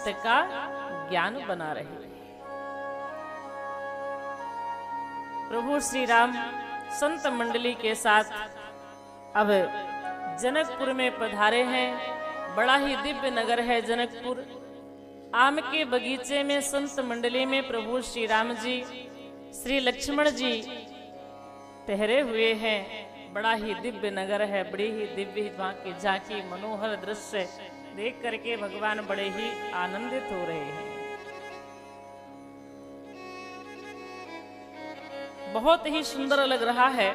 सत्य का ज्ञान बना रहे। प्रभु श्री राम संत मंडली के साथ अब जनकपुर में पधारे हैं। बड़ा ही दिव्य नगर है जनकपुर। आम के बगीचे में संत मंडली में प्रभु श्री राम जी श्री लक्ष्मण जी ठहरे हुए हैं। बड़ा ही दिव्य नगर है, बड़ी ही दिव्य झांकी मनोहर दृश्य देख करके भगवान बड़े ही आनंदित हो रहे हैं। बहुत ही सुंदर लग रहा है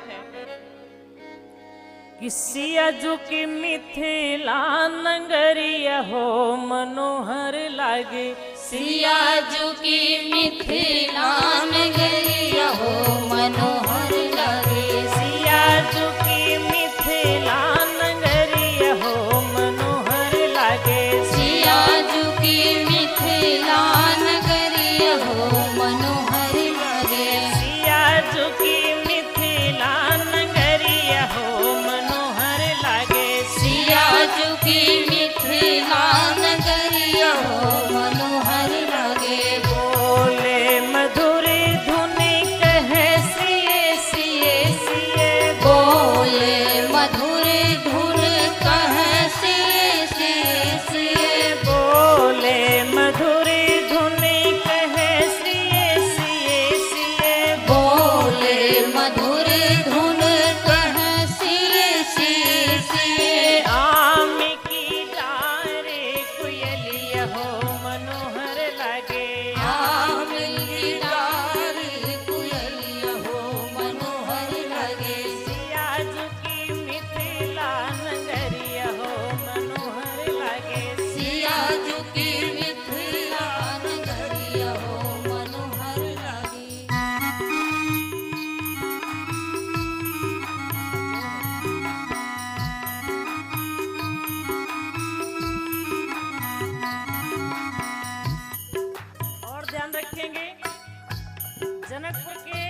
कि सिया जो की मिथिला नगरिया हो मनोहर लागे। सिया जो की मिथिला नगरिया हो मनोहर लागे। सिया जो की मिथिला नगरिया हो मनोहर लागे। सिया जो की मिथिला नगरिया हो मनोहर लागे। सिया जो की मिथिला नगरिया हो मनोहर लागे। सिया जो की मिथिला नगरिया हो मनोहर लागे। बोले मधुर धुनि कहे सिए सिए सिए। बोले मधुर धुन कहे सिए सिए सिए। बोले मधुर धुनि कहे सिए सिए सिए। बोले मधुर धुन कहे सिए सिए सिए। आम की डारे कोयलिया हो मनोहर लागे। आम की डारी कोयलिया हो मनोहर लागे। सिया जो की मिथिला नगरिया हो मनोहर लागे। सिया जो की मिथिला नगरिया हो मनोहर लागे। और ध्यान रखेंगे जनकपुर के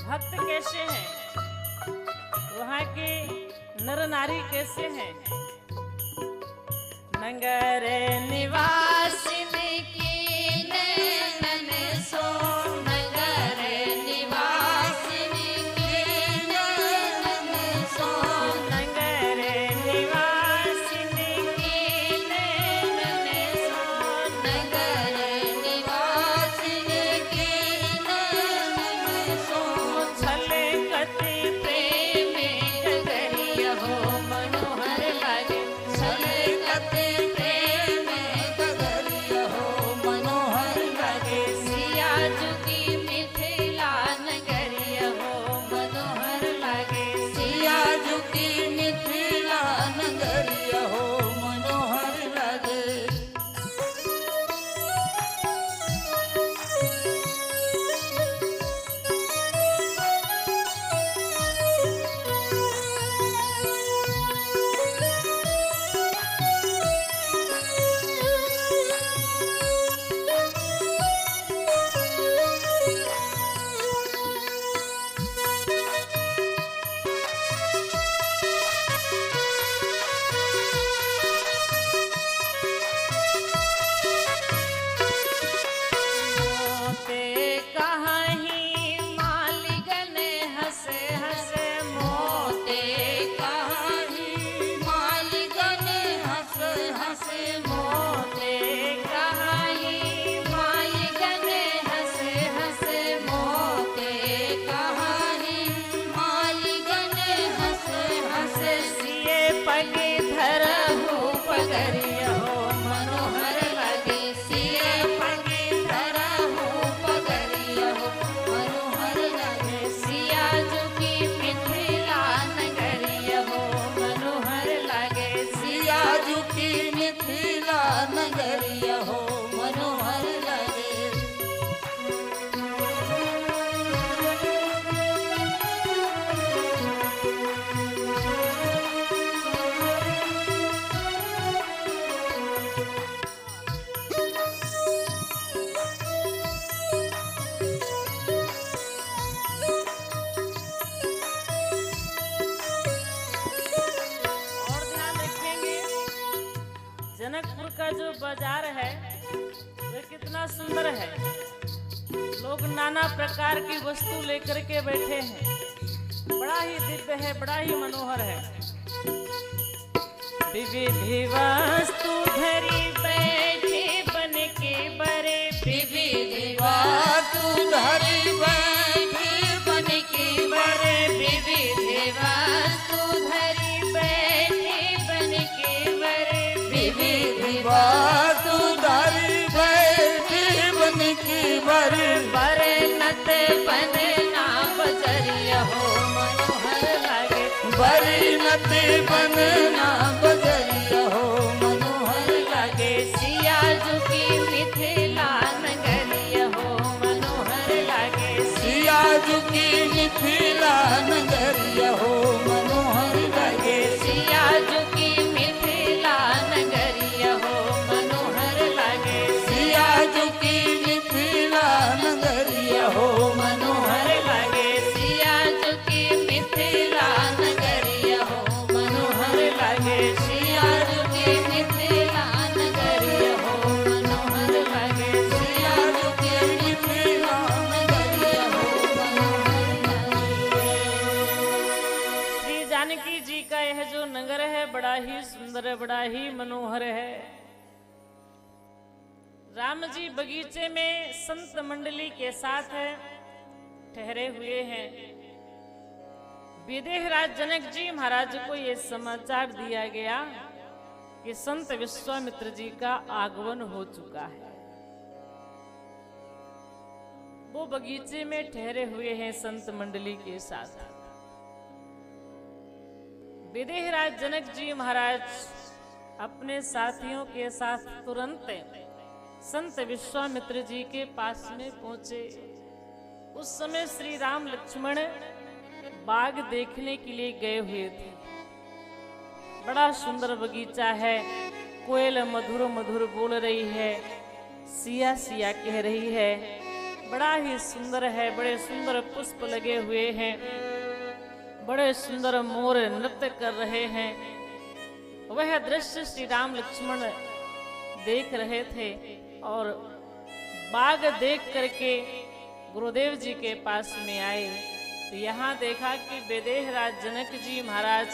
भक्त कैसे हैं, वहाँ के नर नारी कैसे हैं। नगर निवासिनी की नैनन सो नगर निवासिनी की नैनन सो। नगर निवासिनी की नैनन सो नगर निवासिनी की नैनन सो। छलकती प्रेम डगरिया हो मनोहर लागे। छलकत प्रेम बाजार है वह कितना सुंदर है। लोग नाना प्रकार की वस्तु लेकर के बैठे हैं, बड़ा ही दिव्य है, बड़ा ही मनोहर है। विविध वस्तु धरी बैठे बन के बरे, विविध वस्तु धरी बैठे बन के बरे, विविध वस्तु धरी बैठे बन के बरे, विविध वस्तु धरी बैठे बन के बरे, बरे नत बनना बजरिया हो मनोहर लागे, बरे नत बनना बजरिया हो मनोहर लागे, सिया झुकी मिथिला नगरिया हो मनोहर लागे, सिया झुकी मिथिला नगरिया हो मनोहर लागे, सिया झुकी मिथिला नगरिया हो मनोहर लागे, सिया झुकी मिथिला नगरिया हो मनोहर लागे, सिया झुकी मिथिला नगरिया हो मनोहर लागे, सिया झुकी मिथिला नगरिया हो मनोहर लागे, सिया झुकी मिथिला नगरिया हो मनोहर लागे। श्री जानकी जी का यह जो नगर है बड़ा ही सुंदर, बड़ा ही मनोहर है। राम जी बगीचे में संत मंडली के साथ ठहरे हुए हैं। विदेहराज जनक जी महाराज को यह समाचार दिया गया कि संत विश्वामित्र जी का आगमन हो चुका है। वो बगीचे में ठहरे हुए हैं संत मंडली के साथ। विदेहराज जनक जी महाराज अपने साथियों के साथ तुरंत संत विश्वामित्र जी के पास में पहुंचे। उस समय श्री राम लक्ष्मण बाग देखने के लिए गए हुए थे। बड़ा सुंदर बगीचा है, कोयल मधुर मधुर बोल रही है, सिया सिया कह रही है, बड़ा ही सुंदर है। बड़े सुंदर पुष्प लगे हुए हैं, बड़े सुंदर मोर नृत्य कर रहे हैं। वह दृश्य श्री राम लक्ष्मण देख रहे थे और बाग देख करके गुरुदेव जी के पास में आए तो यहाँ देखा कि विदेहराज जनक जी महाराज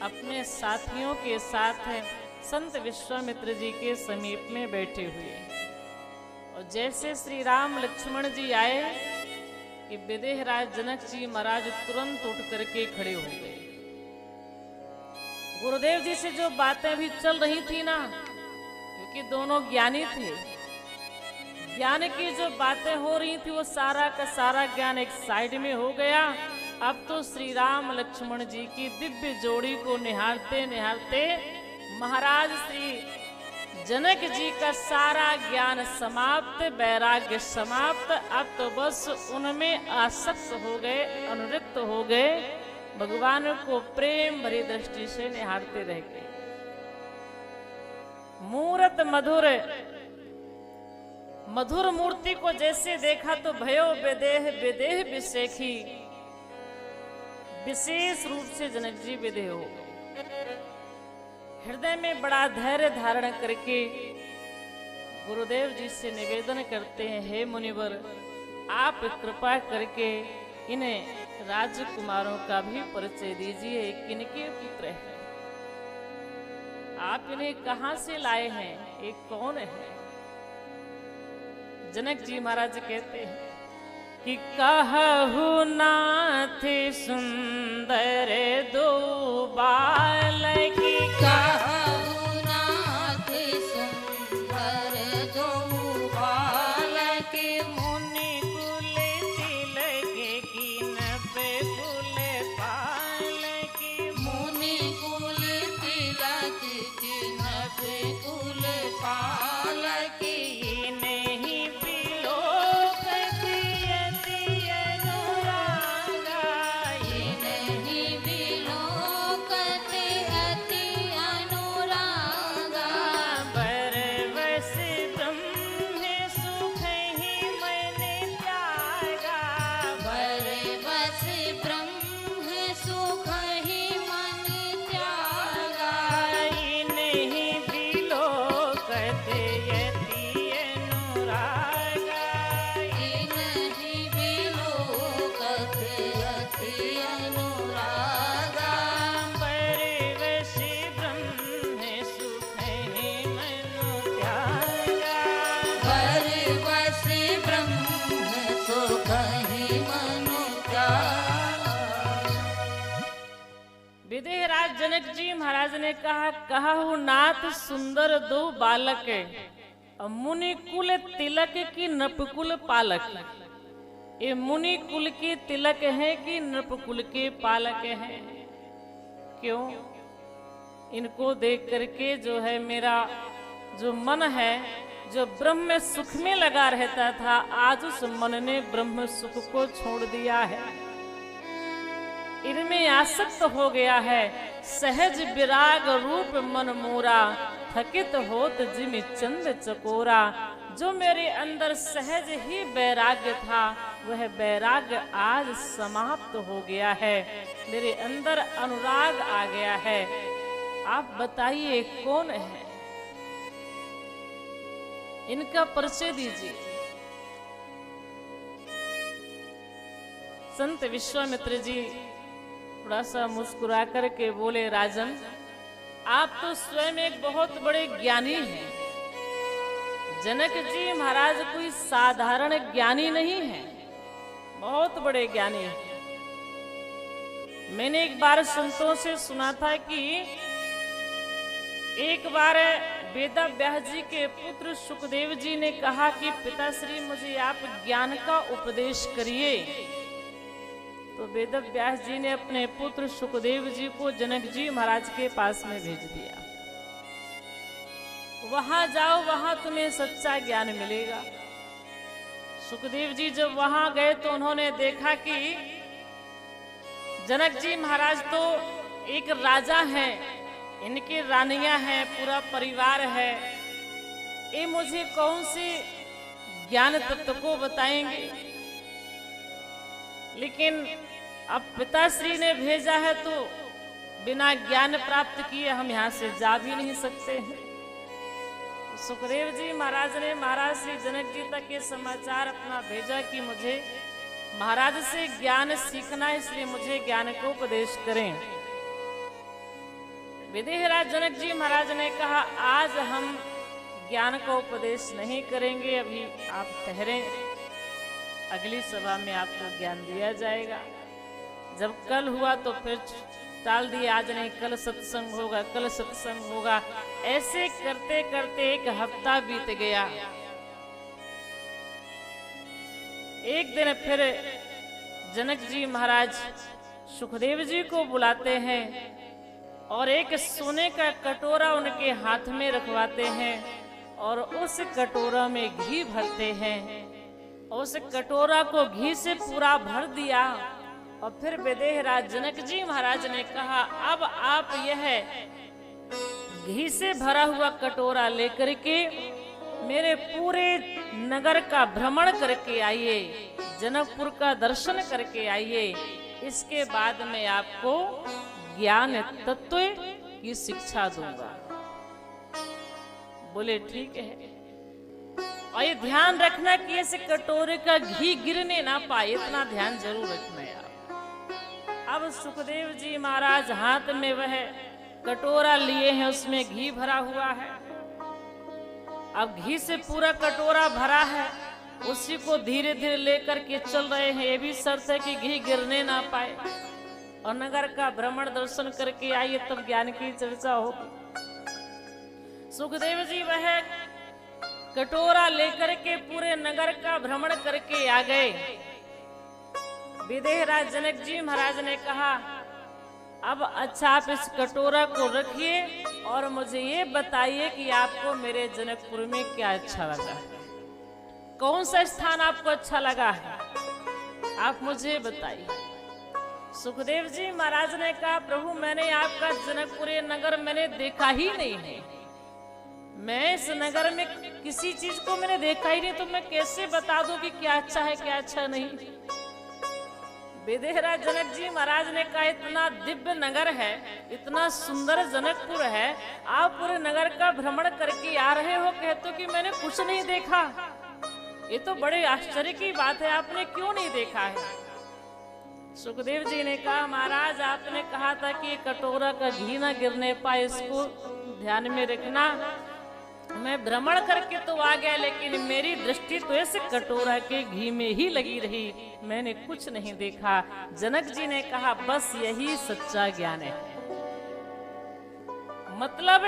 अपने साथियों के साथ संत विश्वामित्र जी के समीप में बैठे हुए। और जैसे श्री राम लक्ष्मण जी आए कि विदेहराज जनक जी महाराज तुरंत उठ करके खड़े हो गए। गुरुदेव जी से जो बातें भी चल रही थी ना, क्योंकि दोनों ज्ञानी थे, ज्ञान की जो बातें हो रही थी वो सारा का सारा ज्ञान एक साइड में हो गया। अब तो श्री राम लक्ष्मण जी की दिव्य जोड़ी को निहारते निहारते महाराज श्री जनक जी का सारा ज्ञान समाप्त, वैराग्य समाप्त। अब तो बस उनमें आसक्त हो गए, अनुरक्त हो गए, भगवान को प्रेम भरी दृष्टि से निहारते रह गए। मूरत मधुर मधुर मूर्ति को जैसे देखा तो भयो विदेह विदेह विशेखी, विशेष रूप से जनक जी विदेह हो गए। हृदय में बड़ा धैर्य धारण करके गुरुदेव जी से निवेदन करते हैं, हे मुनिवर आप कृपा करके इन्हें राजकुमारों का भी परिचय दीजिए, किनके पुत्र हैं, आप इन्हें कहां से लाए हैं, एक कौन है। जनक जी महाराज कहते हैं कि कहु नाथ सुंदर दो बालकी, कहु नाथ सुंदर दो बालकी, मुनि कुल तिलक कीन पे कुल पालकी, मुनि कुल तिलक कीन पे कुल पालकी, नहीं नहीं बिलोकत अति अनुरागा, परवश ब्रह्म सुख ही मन त्यागा, परवश ब्रह्म सुख ही मन त्यागा, नहीं बिलोकत जनक जी महाराज ने कहा, कहु नाथ सुंदर दो बालक, मुनि कुल तिलक की नृपकुल पालक। ये मुनि कुल के तिलक हैं कि नृपकुल के पालक हैं? क्यों? इनको देख करके जो है मेरा जो मन है, जो ब्रह्म सुख में लगा रहता था, आज उस मन ने ब्रह्म सुख को छोड़ दिया है, इनमें आसक्त हो गया है। सहज विराग रूप मन मोरा, थकित होत जिम चंद चकोरा। जो मेरे अंदर सहज ही वैराग्य था, वह वैराग्य आज समाप्त हो गया है, मेरे अंदर अनुराग आ गया है। आप बताइए कौन है? इनका परिचय दीजिए। संत विश्वामित्र जी थोड़ा सा मुस्कुरा करके बोले, राजन आप तो स्वयं एक बहुत बड़े ज्ञानी हैं। जनक जी महाराज कोई साधारण ज्ञानी नहीं है, बहुत बड़े ज्ञानी हैं। मैंने एक बार संतों से सुना था कि एक बार वेदव्यास जी के पुत्र सुखदेव जी ने कहा कि पिताश्री मुझे आप ज्ञान का उपदेश करिए। तो वेदव्यास जी ने अपने पुत्र सुखदेव जी को जनक जी महाराज के पास में भेज दिया, वहां जाओ, वहां तुम्हें सच्चा ज्ञान मिलेगा। सुखदेव जी जब वहां गए तो उन्होंने देखा कि जनक जी महाराज तो एक राजा हैं, इनकी रानियां हैं, पूरा परिवार है, ये मुझे कौन से ज्ञान तत्व को बताएंगे? लेकिन अब पिताश्री ने भेजा है तो बिना ज्ञान प्राप्त किए हम यहाँ से जा भी नहीं सकते हैं। सुखदेव जी महाराज ने महाराज श्री जनक जी तक ये समाचार अपना भेजा कि मुझे महाराज से ज्ञान सीखना, इसलिए मुझे ज्ञान को उपदेश करें। विदेहराज जनक जी महाराज ने कहा, आज हम ज्ञान का उपदेश नहीं करेंगे, अभी आप ठहरें, अगली सभा में आपको ज्ञान दिया जाएगा। जब कल हुआ तो फिर टाल दिया, आज नहीं, कल सत्संग होगा, कल सत्संग होगा। ऐसे करते करते एक हफ्ता बीत गया। एक दिन फिर जनक जी महाराज सुखदेव जी को बुलाते हैं और एक सोने का कटोरा उनके हाथ में रखवाते हैं और उस कटोरा में घी भरते हैं। उस कटोरा को घी से पूरा भर दिया और फिर विदेहराज जनक जी महाराज ने कहा, अब आप यह घी से भरा हुआ कटोरा लेकर के मेरे पूरे नगर का भ्रमण करके आइए, जनकपुर का दर्शन करके आइए, इसके बाद मैं आपको ज्ञान तत्व की शिक्षा दूंगा। बोले ठीक है, और ये ध्यान रखना कि ऐसे कटोरे का घी गिरने ना पाए, इतना ध्यान जरूर रखना है आप। अब सुखदेव जी महाराज हाथ में वह कटोरा लिए हैं, उसमें घी भरा हुआ है। अब घी से पूरा कटोरा भरा है, उसी को धीरे धीरे लेकर के चल रहे हैं। ये भी शर्त है कि घी गिरने ना पाए, और नगर का भ्रमण दर्शन करके आइए, तब ज्ञान की चर्चा होगी। सुखदेव जी वह कटोरा लेकर के पूरे नगर का भ्रमण करके आ गए। विदेहराज जनक जी महाराज ने कहा, अब अच्छा आप इस कटोरा को रखिए और मुझे ये बताइए कि आपको मेरे जनकपुर में क्या अच्छा लगा है, कौन सा स्थान आपको अच्छा लगा है, आप मुझे बताइए। सुखदेव जी महाराज ने कहा, प्रभु मैंने आपका जनकपुर नगर मैंने देखा ही नहीं है, मैं इस नगर में किसी चीज को मैंने देखा ही नहीं, तो मैं कैसे बता दूं कि क्या अच्छा है क्या अच्छा नहीं। विदेहराज जनक जी महाराज ने कहा, इतना दिव्य नगर है, इतना सुंदर जनकपुर है, आप पूरे नगर का भ्रमण करके आ रहे हो, कहते हो कि मैंने कुछ नहीं देखा। ये तो बड़े आश्चर्य की बात है, आपने क्यों नहीं देखा है? सुखदेव जी ने कहा, महाराज आपने कहा था कि कटोरा का घी ना गिरने पाए, इसको ध्यान में रखना। मैं भ्रमण करके तो आ गया, लेकिन मेरी दृष्टि तो ऐसे कटोरा के घी में ही लगी रही, मैंने कुछ नहीं देखा। जनक जी ने कहा, बस यही सच्चा ज्ञान है। मतलब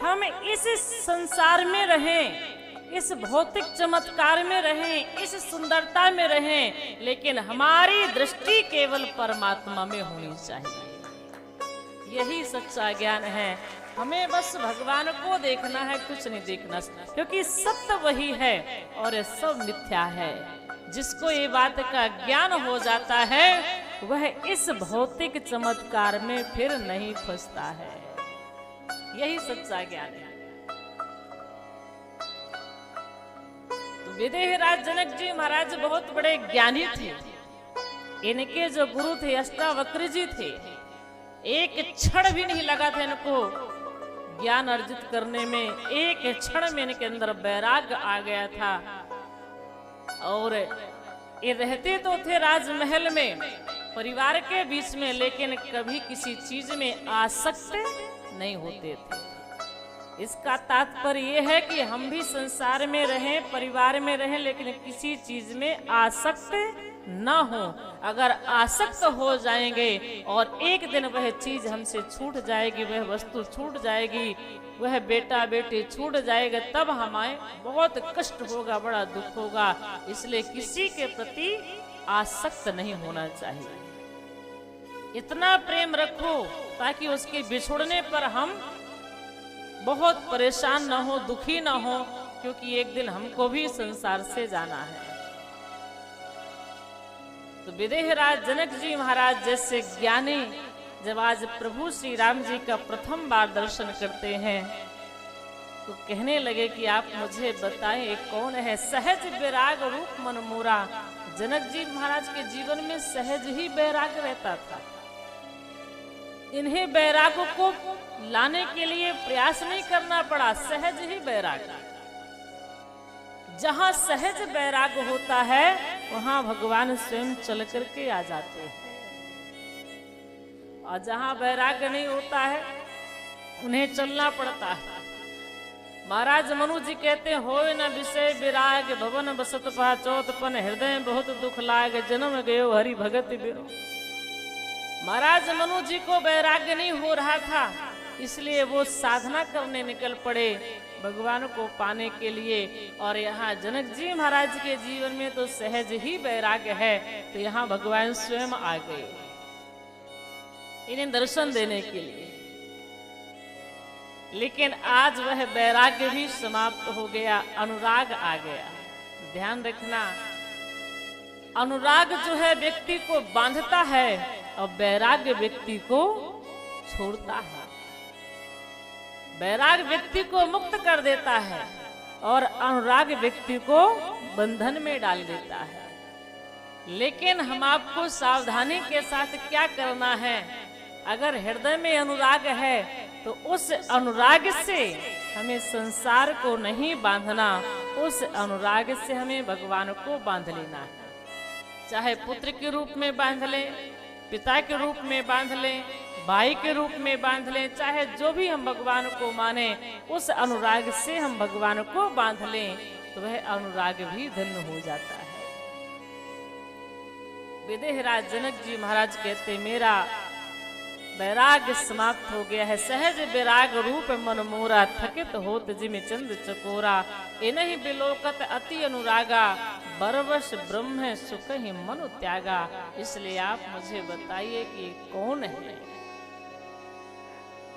हम इस संसार में रहें, इस भौतिक चमत्कार में रहें, इस सुंदरता में रहें, लेकिन हमारी दृष्टि केवल परमात्मा में होनी चाहिए। यही सच्चा ज्ञान है। हमें बस भगवान को देखना है, कुछ नहीं देखना, क्योंकि सत्य वही है और ये सब मिथ्या है। जिसको ये बात का ज्ञान हो जाता है वह इस भौतिक चमत्कार में फिर नहीं फंसता है। यही सच्चा ज्ञान है। तो विदेहराज जनक जी महाराज बहुत बड़े ज्ञानी थे। इनके जो गुरु थे अष्टावक्र जी थे, एक क्षण भी नहीं लगा था इनको ज्ञान अर्जित करने में। एक क्षण में इनके अंदर वैराग्य आ गया था। और ये रहते तो थे राजमहल में, परिवार के बीच में, लेकिन कभी किसी चीज में आसक्त नहीं होते थे। इसका तात्पर्य यह है कि हम भी संसार में रहें, परिवार में रहें, लेकिन किसी चीज में आसक्त न हो। अगर आसक्त हो जाएंगे और एक दिन वह चीज हमसे छूट जाएगी, वह वस्तु छूट जाएगी, वह बेटा बेटी छूट जाएगा, तब हमें बहुत कष्ट होगा, बड़ा दुख होगा। इसलिए किसी के प्रति आसक्त नहीं होना चाहिए। इतना प्रेम रखो ताकि उसके बिछुड़ने पर हम बहुत परेशान न हो, दुखी न हो, क्योंकि एक दिन हमको भी संसार से जाना है। तो विदेहराज जनक जी महाराज जैसे ज्ञानी जब आज प्रभु श्री राम जी का प्रथम बार दर्शन करते हैं तो कहने लगे कि आप मुझे बताएं ये कौन है। सहज वैराग रूप मन मोरा। जनक जी महाराज के जीवन में सहज ही वैराग रहता था। इन्हें वैराग को लाने के लिए प्रयास नहीं करना पड़ा, सहज ही वैराग। जहां सहज वैराग होता है वहां भगवान स्वयं चल करके आ जाते हैं। और जहां वैराग्य नहीं होता है उन्हें चलना पड़ता है। महाराज मनु जी कहते हैं, होय न विषय विराग भवन बसत पाचोतपन हृदय बहुत दुख लाग जन्म गयो हरि भगत बिरो। महाराज मनु जी को वैराग्य नहीं हो रहा था, इसलिए वो साधना करने निकल पड़े भगवान को पाने के लिए। और यहाँ जनक जी महाराज के जीवन में तो सहज ही वैराग्य है, तो यहाँ भगवान स्वयं आ गए इन्हें दर्शन देने के लिए। लेकिन आज वह वैराग्य भी समाप्त हो गया, अनुराग आ गया। ध्यान रखना, अनुराग जो है व्यक्ति को बांधता है और वैराग्य व्यक्ति को छोड़ता है। वैराग व्यक्ति को मुक्त कर देता है और अनुराग व्यक्ति को बंधन में डाल देता है। लेकिन हम आपको सावधानी के साथ क्या करना है, अगर हृदय में अनुराग है तो उस अनुराग से हमें संसार को नहीं बांधना, उस अनुराग से हमें भगवान को बांध लेना है। चाहे पुत्र के रूप में बांध लें, पिता के रूप में बांध लें, भाई के रूप में बांध लें, चाहे जो भी हम भगवान को माने, उस अनुराग से हम भगवान को बांध लें तो वह अनुराग भी धन्य हो जाता है। विदेहराज जनक जी महाराज कहते, मेरा वैराग समाप्त हो गया है। सहज वैराग रूप मन मोरा, थकित होत जिम चंद चकोरा। इन्हीं बिलोकत अति अनुरागा, बरवश ब्रह्म सुख ही मनु त्यागा। इसलिए आप मुझे बताइए कि कौन है।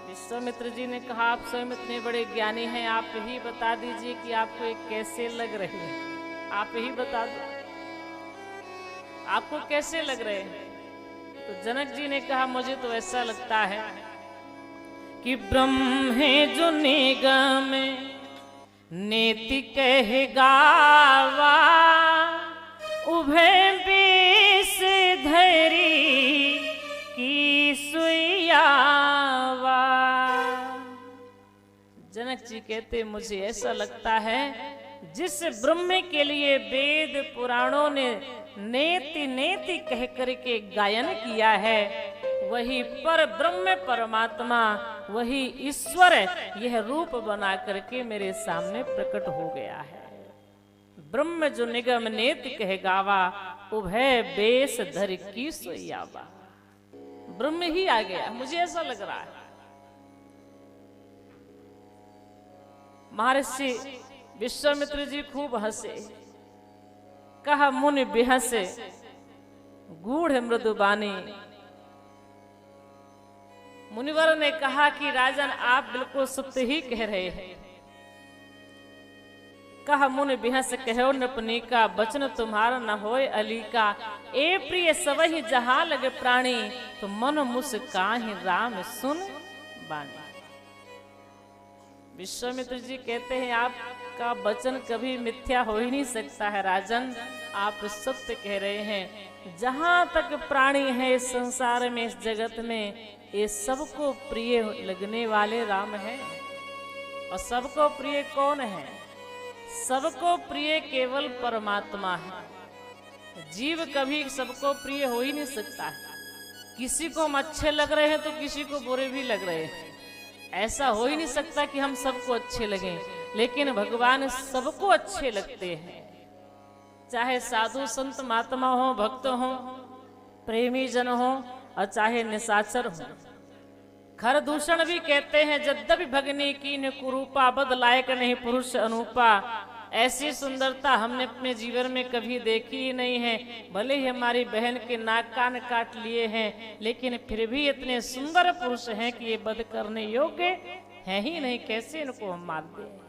विश्वामित्र जी ने कहा, आप स्वयं इतने बड़े ज्ञानी हैं, आप ही बता दीजिए कि आपको ये कैसे लग रहे हैं। आप ही बता दो आपको कैसे लग रहे हैं। तो जनक जी ने कहा, मुझे तो ऐसा लगता है कि ब्रह्म है जो निगम नेति कह गावा, उभय बीस धरी की सुइयावा। जनक जी कहते, मुझे ऐसा लगता है जिस ब्रह्म के लिए वेद पुराणों ने नेति नेति कह करके गायन किया है, वही पर ब्रह्म परमात्मा, वही ईश्वर यह रूप बना करके मेरे सामने प्रकट हो गया है। ब्रह्म जो निगम नेति कह गावा, उभय बेस धर की सोयावा। ब्रह्म ही आ गया, मुझे ऐसा लग रहा है। महर्षि विश्वामित्र जी खूब हंसे। कहा मुनि बिहसे गूढ़ मृदु बानी। मुनिवर ने कहा कि राजन आप बिल्कुल सत्य ही कह रहे हैं। कहा मुनि बिहस कहो नपनी का बचन तुम्हारा न होए अली का। ए प्रिय सबहि जहां लगे प्राणी तो मन मुस्काहि राम सुन बानी। विश्वामित्र जी कहते हैं आपका वचन कभी मिथ्या हो ही नहीं सकता है राजन, आप सत्य कह रहे हैं। जहां तक प्राणी है इस संसार में इस जगत में ये सबको प्रिय लगने वाले राम हैं। और सबको प्रिय कौन है? सबको प्रिय केवल परमात्मा है। जीव कभी सबको प्रिय हो ही नहीं सकता है। किसी को हम अच्छे लग रहे हैं तो किसी को बुरे भी लग रहे हैं। ऐसा हो ही नहीं सकता कि हम सबको अच्छे लगें, लेकिन भगवान सबको अच्छे लगते हैं। चाहे साधु संत महात्मा हो, भक्त हो, प्रेमी जन हो और चाहे निशाचर हो। खर दूषण भी कहते हैं यद्यपि भगनी कीन कुरूपा बद लायक नहीं पुरुष अनूपा। ऐसी सुंदरता हमने अपने जीवन में कभी देखी ही नहीं है। भले ही हमारी बहन के नाक कान काट लिए हैं, लेकिन फिर भी इतने सुंदर पुरुष हैं कि ये बद करने योग्य है ही नहीं। कैसे इनको हम मानते हैं?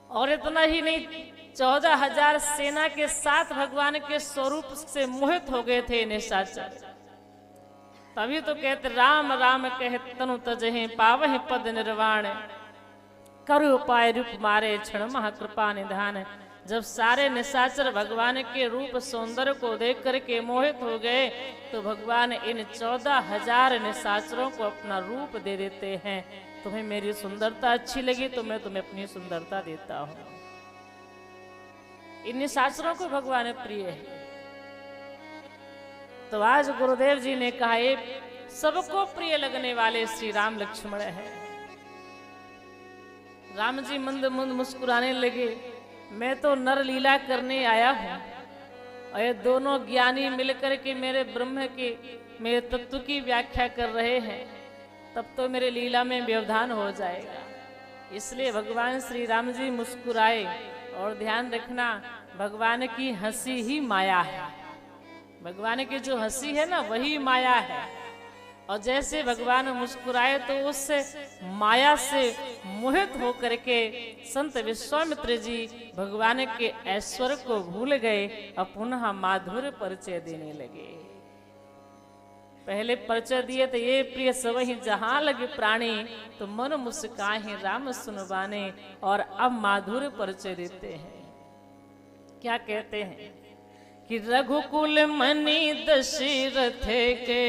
और इतना ही नहीं, 14,000 सेना के साथ भगवान के स्वरूप से मोहित हो गए थे निशाचर। तभी तो कहते राम राम कह तनु तजहि पावहि पद निर्वाण। करु उपाय रूप मारे क्षण महाकृपा निधान। जब सारे निशाचर भगवान के रूप सौंदर्य को देख करके मोहित हो गए तो भगवान इन 14,000 निशाचरों को अपना रूप दे देते हैं। तुम्हें मेरी सुंदरता अच्छी लगी तो मैं तुम्हें अपनी सुंदरता देता हूं। इन निशाचरों को भगवान प्रिय है। तो आज गुरुदेव जी ने कहा ये सबको प्रिय लगने वाले श्री राम लक्ष्मण है। राम जी मंद मंद मुस्कुराने लगे। मैं तो नर लीला करने आया हूं और ये दोनों ज्ञानी मिलकर के मेरे ब्रह्म के मेरे तत्व की व्याख्या कर रहे हैं, तब तो मेरे लीला में व्यवधान हो जाएगा। इसलिए भगवान श्री राम जी मुस्कुराए। और ध्यान रखना, भगवान की हंसी ही माया है। भगवान की जो हंसी है ना वही माया है। और जैसे भगवान मुस्कुराए तो उससे माया से मोहित होकर के संत विश्वामित्र जी भगवान के ऐश्वर्य को भूल गए और पुनः माधुर्य परिचय देने लगे। पहले परिचय दिए तो ये प्रिय सबहि जहां लगे प्राणी तो मन मुस्काहि राम सुनवाने। और अब माधुर्य परिचय देते हैं। क्या कहते हैं कि रघुकुल मणि दशरथ के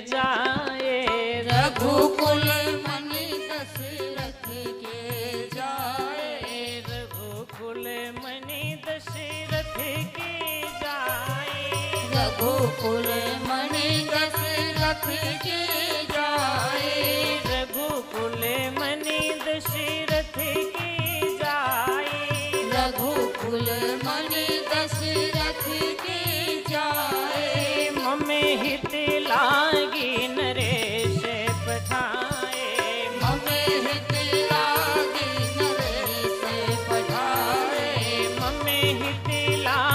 जाए। रघुकुल मणि दशरथ के जाए। रघुकुल मणि दशरथ के जाए। रघुकुल मणि दशरथ के जाए। रघुकुल मणि दशरथ के जाए। रघुकुल मणि दशरथ के जाए। ममे हित लागी नरेश पठाए। ममे हित लागी नरेश पठाए। ममे हित लागी